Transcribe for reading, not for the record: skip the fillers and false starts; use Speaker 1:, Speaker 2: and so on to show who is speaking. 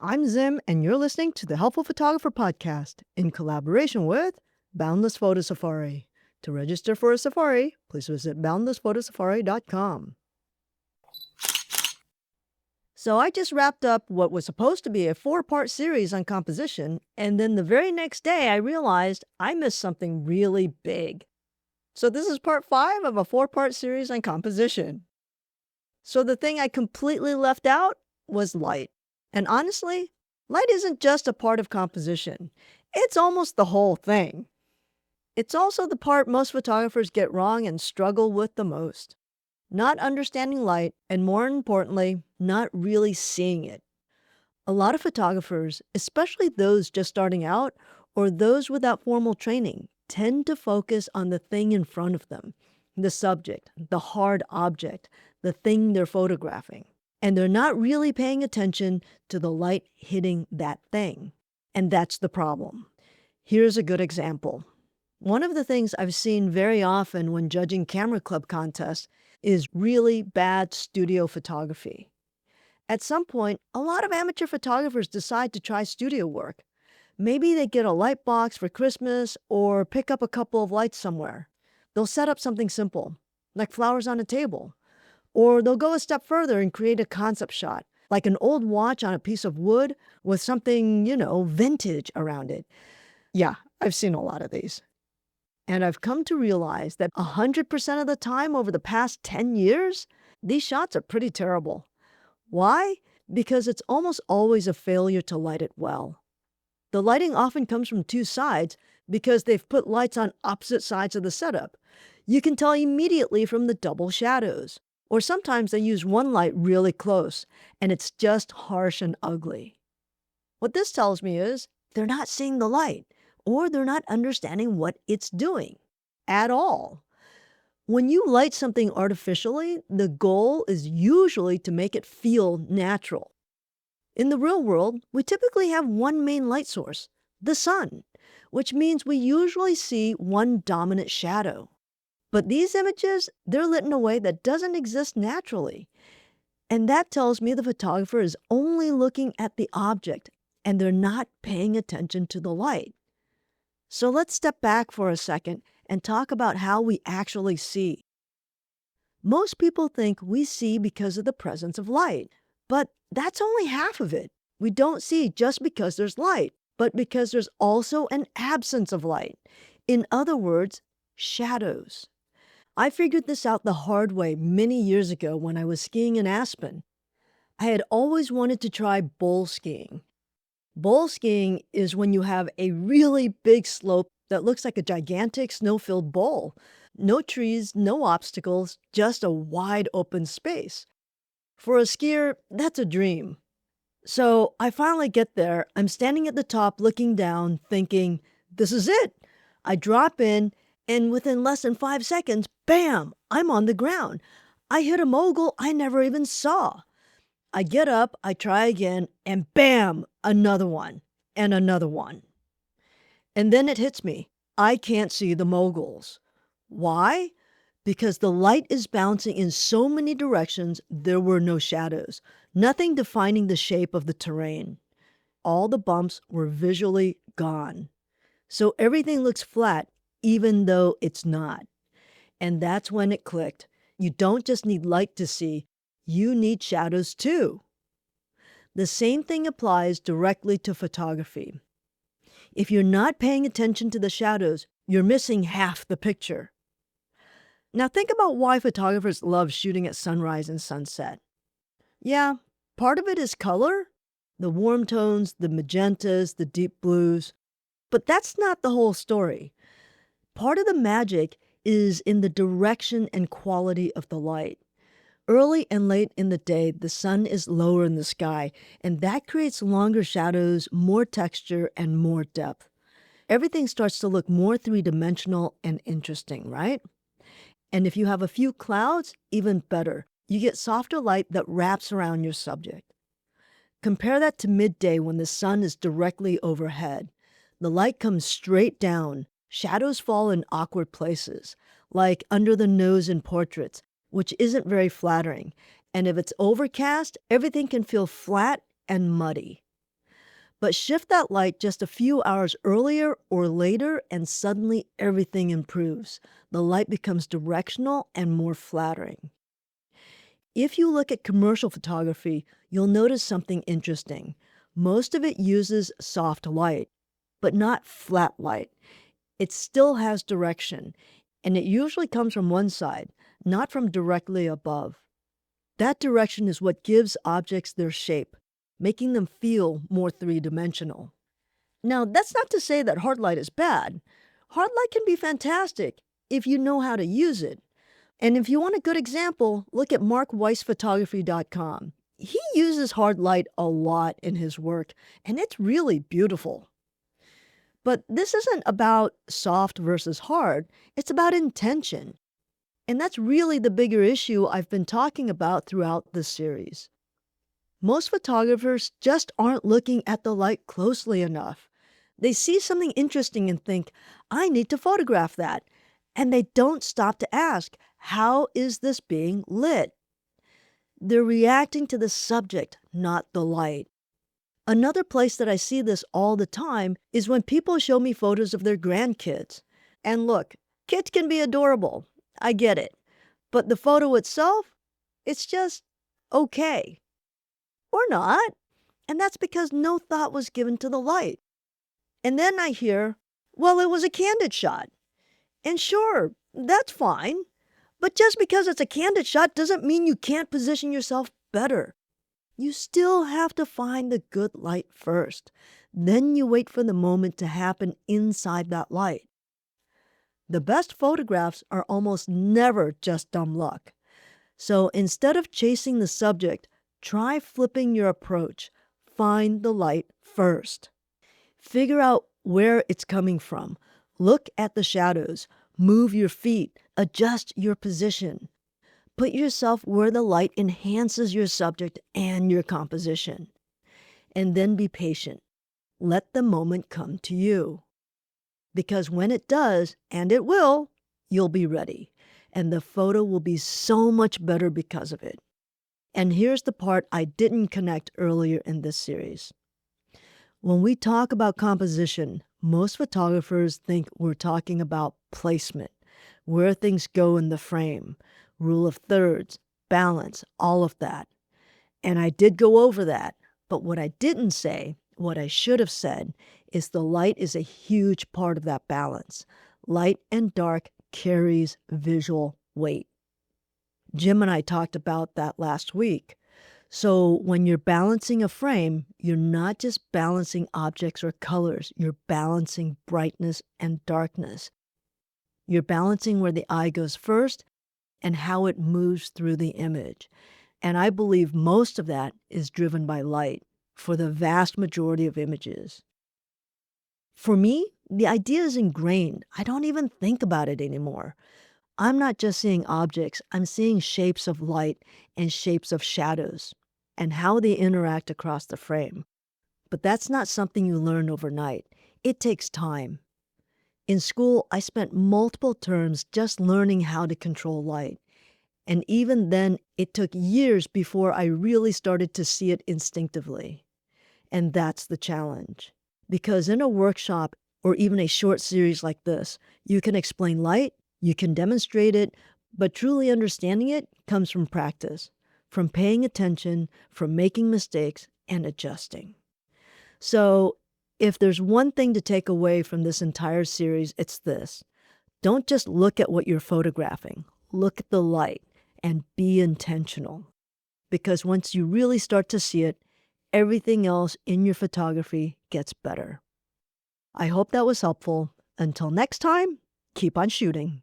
Speaker 1: I'm Zim, and you're listening to the Helpful Photographer Podcast in collaboration with Boundless Photo Safari. To register for a safari, please visit boundlessphotosafari.com. So I just wrapped up what was supposed to be a 4-part series on composition, and then the very next day I realized I missed something really big. So this is part 5 of a 4-part series on composition. So the thing I completely left out was light. And honestly, light isn't just a part of composition. It's almost the whole thing. It's also the part most photographers get wrong and struggle with the most. Not understanding light, and more importantly, not really seeing it. A lot of photographers, especially those just starting out or those without formal training, tend to focus on the thing in front of them, the subject, the hard object, the thing they're photographing. And they're not really paying attention to the light hitting that thing. And that's the problem. Here's a good example. One of the things I've seen very often when judging camera club contests is really bad studio photography. At some point, a lot of amateur photographers decide to try studio work. Maybe they get a light box for Christmas or pick up a couple of lights somewhere. They'll set up something simple, like flowers on a table. Or they'll go a step further and create a concept shot, like an old watch on a piece of wood with something, vintage around it. Yeah, I've seen a lot of these. And I've come to realize that 100% of the time over the past 10 years, these shots are pretty terrible. Why? Because it's almost always a failure to light it well. The lighting often comes from two sides because they've put lights on opposite sides of the setup. You can tell immediately from the double shadows. Or sometimes they use one light really close, and it's just harsh and ugly. What this tells me is they're not seeing the light, or they're not understanding what it's doing at all. When you light something artificially, the goal is usually to make it feel natural. In the real world, we typically have one main light source, the sun, which means we usually see one dominant shadow. But these images, they're lit in a way that doesn't exist naturally. And that tells me the photographer is only looking at the object and they're not paying attention to the light. So let's step back for a second and talk about how we actually see. Most people think we see because of the presence of light, but that's only half of it. We don't see just because there's light, but because there's also an absence of light. In other words, shadows. I figured this out the hard way many years ago when I was skiing in Aspen. I had always wanted to try bowl skiing. Bowl skiing is when you have a really big slope that looks like a gigantic snow-filled bowl. No trees, no obstacles, just a wide open space. For a skier, that's a dream. So I finally get there. I'm standing at the top looking down, thinking, this is it. I drop in, and within less than 5 seconds, bam, I'm on the ground. I hit a mogul I never even saw. I get up, I try again, and bam, another one, and another one. And then it hits me. I can't see the moguls. Why? Because the light is bouncing in so many directions, there were no shadows, nothing defining the shape of the terrain. All the bumps were visually gone. So everything looks flat, even though it's not. And that's when it clicked. You don't just need light to see, you need shadows too. The same thing applies directly to photography. If you're not paying attention to the shadows, you're missing half the picture. Now think about why photographers love shooting at sunrise and sunset. Yeah, part of it is color, the warm tones, the magentas, the deep blues. But that's not the whole story. Part of the magic is in the direction and quality of the light. Early and late in the day, the sun is lower in the sky, and that creates longer shadows, more texture, and more depth. Everything starts to look more three-dimensional and interesting, right? And if you have a few clouds, even better. You get softer light that wraps around your subject. Compare that to midday when the sun is directly overhead. The light comes straight down. Shadows fall in awkward places, like under the nose in portraits, which isn't very flattering. And if it's overcast, everything can feel flat and muddy. But shift that light just a few hours earlier or later, and suddenly everything improves. The light becomes directional and more flattering. If you look at commercial photography, you'll notice something interesting. Most of it uses soft light, but not flat light. It still has direction, and it usually comes from one side, not from directly above. That direction is what gives objects their shape, making them feel more three-dimensional. Now, that's not to say that hard light is bad. Hard light can be fantastic if you know how to use it. And if you want a good example, look at markweissphotography.com. He uses hard light a lot in his work, and it's really beautiful. But this isn't about soft versus hard, it's about intention. And that's really the bigger issue I've been talking about throughout this series. Most photographers just aren't looking at the light closely enough. They see something interesting and think, I need to photograph that. And they don't stop to ask, how is this being lit? They're reacting to the subject, not the light. Another place that I see this all the time is when people show me photos of their grandkids. And look, kids can be adorable. I get it. But the photo itself, it's just okay. Or not. And that's because no thought was given to the light. And then I hear, well, it was a candid shot. And sure, that's fine. But just because it's a candid shot doesn't mean you can't position yourself better. You still have to find the good light first. Then you wait for the moment to happen inside that light. The best photographs are almost never just dumb luck. So instead of chasing the subject, try flipping your approach. Find the light first. Figure out where it's coming from. Look at the shadows. Move your feet. Adjust your position. Put yourself where the light enhances your subject and your composition. And then be patient. Let the moment come to you. Because when it does, and it will, you'll be ready. And the photo will be so much better because of it. And here's the part I didn't connect earlier in this series. When we talk about composition, most photographers think we're talking about placement, where things go in the frame, rule of thirds, balance, all of that. And I did go over that, but what I didn't say, what I should have said, is the light is a huge part of that balance. Light and dark carries visual weight. Jim and I talked about that last week. So when you're balancing a frame, you're not just balancing objects or colors, you're balancing brightness and darkness. You're balancing where the eye goes first and how it moves through the image. And I believe most of that is driven by light for the vast majority of images. For me, the idea is ingrained. I don't even think about it anymore. I'm not just seeing objects, I'm seeing shapes of light and shapes of shadows and how they interact across the frame. But that's not something you learn overnight. It takes time. In school, I spent multiple terms just learning how to control light. And even then, it took years before I really started to see it instinctively. And that's the challenge. Because in a workshop or even a short series like this, you can explain light, you can demonstrate it, but truly understanding it comes from practice, from paying attention, from making mistakes, and adjusting. So, if there's one thing to take away from this entire series, it's this. Don't just look at what you're photographing. Look at the light and be intentional. Because once you really start to see it, everything else in your photography gets better. I hope that was helpful. Until next time, keep on shooting.